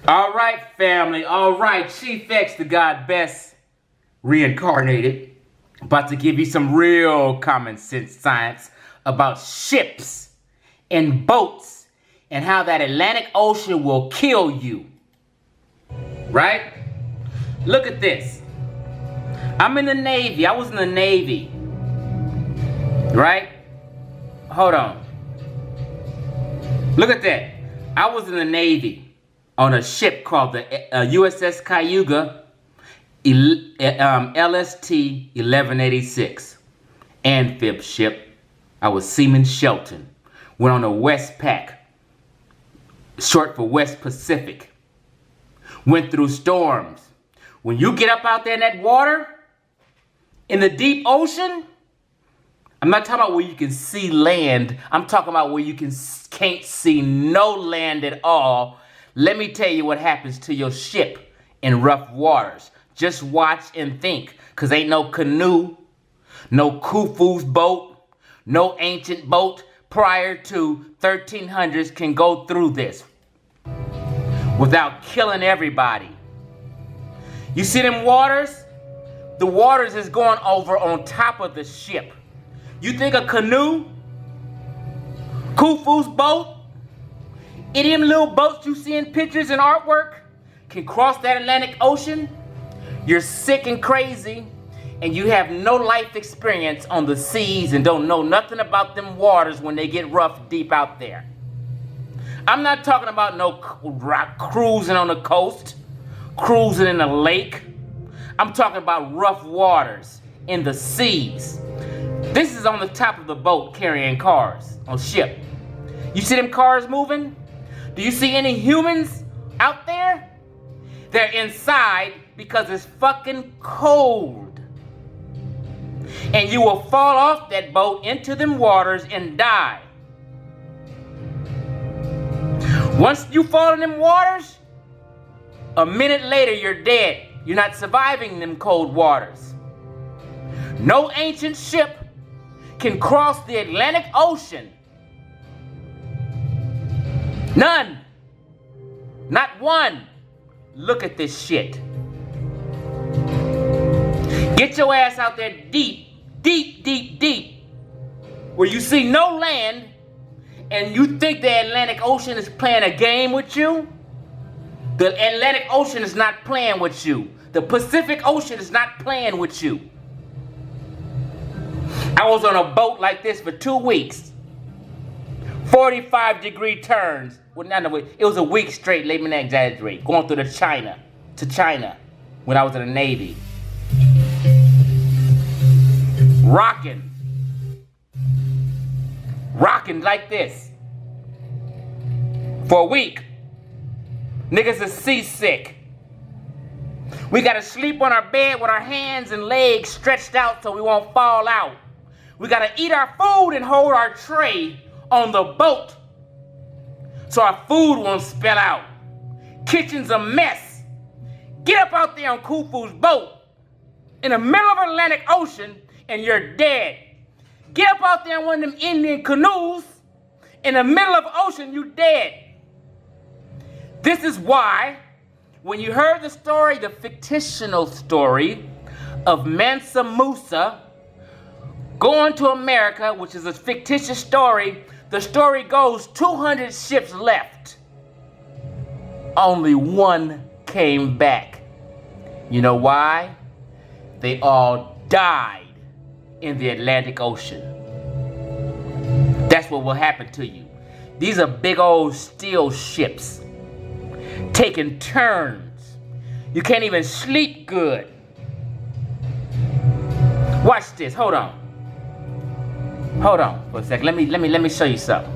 All right, family. All right, Chief X, the God Best reincarnated, about to give you some real common sense science about ships and boats and how that Atlantic Ocean will kill you. Right? Look at this. I'm in the Navy. I was in the Navy. Right? Hold on. Look at that. I was in the Navy on a ship called the USS Cayuga LST 1186. Amphib ship. I was Seaman Shelton. Went on a Westpac, short for West Pacific. Went through storms. When you get up out there in that water, in the deep ocean, I'm not talking about where you can see land. I'm talking about where you can't see no land at all. Let me tell you what happens to your ship in rough waters. Just watch and think, because ain't no canoe, no Khufu's boat, no ancient boat prior to 1300s can go through this without killing everybody. You see them waters? The waters is going over on top of the ship. You think a canoe, Khufu's boat, any of them little boats you see in pictures and artwork can cross that Atlantic Ocean? You're sick and crazy, and you have no life experience on the seas and don't know nothing about them waters when they get rough deep out there. I'm not talking about no cruising on the coast, cruising in a lake. I'm talking about rough waters in the seas. This is on the top of the boat carrying cars on ship. You see them cars moving? Do you see any humans out there? They're inside because it's fucking cold. And you will fall off that boat into them waters and die. Once you fall in them waters, a minute later you're dead. You're not surviving them cold waters. No ancient ship can cross the Atlantic Ocean. None. Not one. Look at this shit. Get your ass out there deep, deep, deep, deep, where you see no land and you think the Atlantic Ocean is playing a game with you. The Atlantic Ocean is not playing with you. The Pacific Ocean is not playing with you. I was on a boat like this for 2 weeks. 45-degree turns. Well, not a week. It was a week straight, let me not exaggerate. Going through to China when I was in the Navy. Rocking. Rocking like this. For a week. Niggas is seasick. We gotta sleep on our bed with our hands and legs stretched out so we won't fall out. We gotta eat our food and hold our tray on the boat so our food won't spill out. Kitchen's a mess. Get up out there on Khufu's boat in the middle of Atlantic Ocean and you're dead. Get up out there on one of them Indian canoes in the middle of the ocean, you dead. This is why when you heard the story, the fictional story of Mansa Musa going to America, which is a fictitious story, the story goes 200 ships left. Only one came back. You know why? They all died in the Atlantic Ocean. That's what will happen to you. These are big old steel ships taking turns. You can't even sleep good. Watch this. Hold on. Hold on for a second. Let me show you something.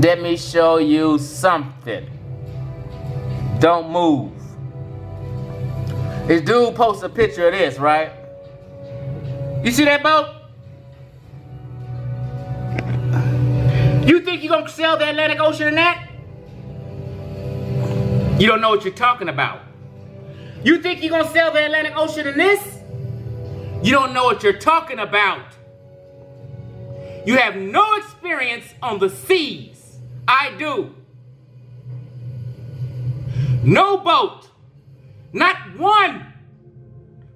Let me show you something. Don't move. This dude posts a picture of this, right? You see that boat? You think you're gonna sail the Atlantic Ocean in that? You don't know what you're talking about. You think you're gonna sail the Atlantic Ocean in this? You don't know what you're talking about. You have no experience on the seas. I do. No boat, not one,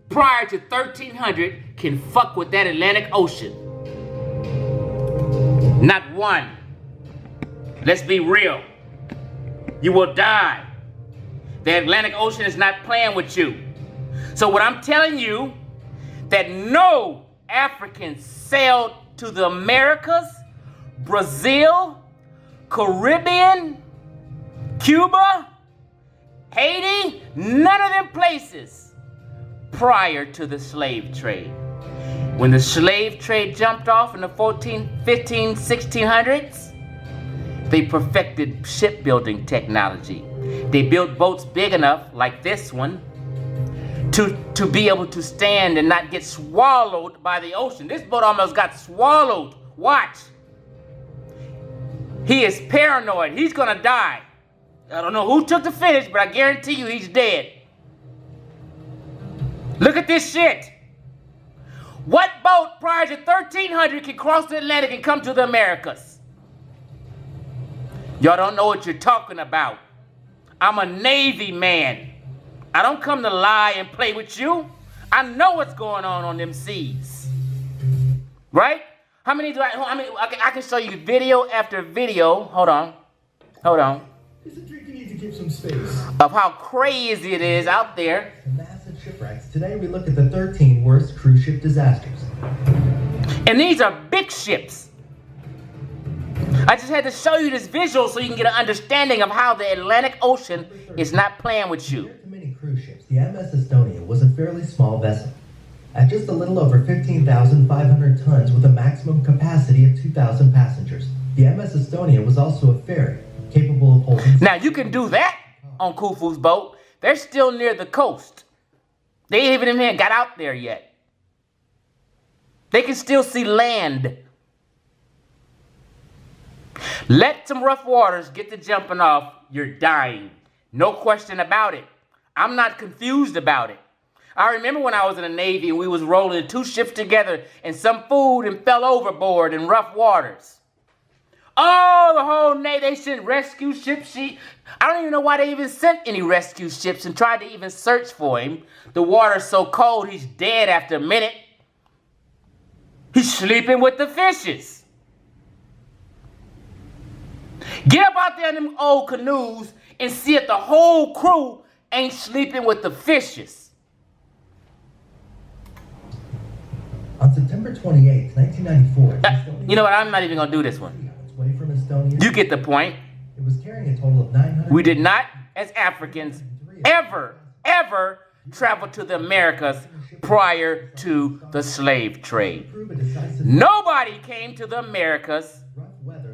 prior to 1300 can fuck with that Atlantic Ocean. Not one. Let's be real. You will die. The Atlantic Ocean is not playing with you. So what I'm telling you, that no Africans sailed to the Americas, Brazil, Caribbean, Cuba, Haiti, none of them places prior to the slave trade. When the slave trade jumped off in the 1600s, they perfected shipbuilding technology. They built boats big enough, like this one, to be able to stand and not get swallowed by the ocean. This boat almost got swallowed. Watch. He is paranoid. He's gonna die. I don't know who took the finish, but I guarantee you he's dead. Look at this shit. What boat prior to 1300 can cross the Atlantic and come to the Americas? Y'all don't know what you're talking about. I'm a Navy man. I don't come to lie and play with you. I know what's going on them seas. Right? How many I can show you video after video. Hold on. Is a drink you need to give some space. Of how crazy it is out there. Massive shipwrecks. Today we look at the 13 worst cruise ship disasters. And these are big ships. I just had to show you this visual so you can get an understanding of how the Atlantic Ocean is not playing with you. Compared to many cruise ships, the MS Estonia was a fairly small vessel. At just a little over 15,500 tons with a maximum capacity of 2,000 passengers. The MS Estonia was also a ferry, capable of holding... Now you can do that on Khufu's boat. They're still near the coast. They ain't even got out there yet. They can still see land. Let some rough waters get to jumping off, you're dying. No question about it. I'm not confused about it. I remember when I was in the Navy and we was rolling 2 ships together and some food and fell overboard in rough waters. Oh, the whole Navy, they sent rescue ships. I don't even know why they even sent any rescue ships and tried to even search for him. The water's so cold, he's dead after a minute. He's sleeping with the fishes. Get up out there in them old canoes and see if the whole crew ain't sleeping with the fishes. On September 28, 1994... You know what? I'm not even going to do this one. Away from Estonia, you get the point. It was carrying a total of 900... We did not, as Africans, ever travel to the Americas prior to the slave trade. Nobody came to the Americas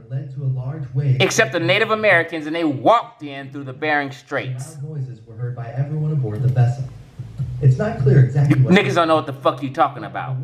led to a large wave except the Native Americans, and they walked in through the Bering Straits. Loud noises were heard by everyone aboard the vessel. It's not clear exactly what... Niggas don't know what the fuck you talking about.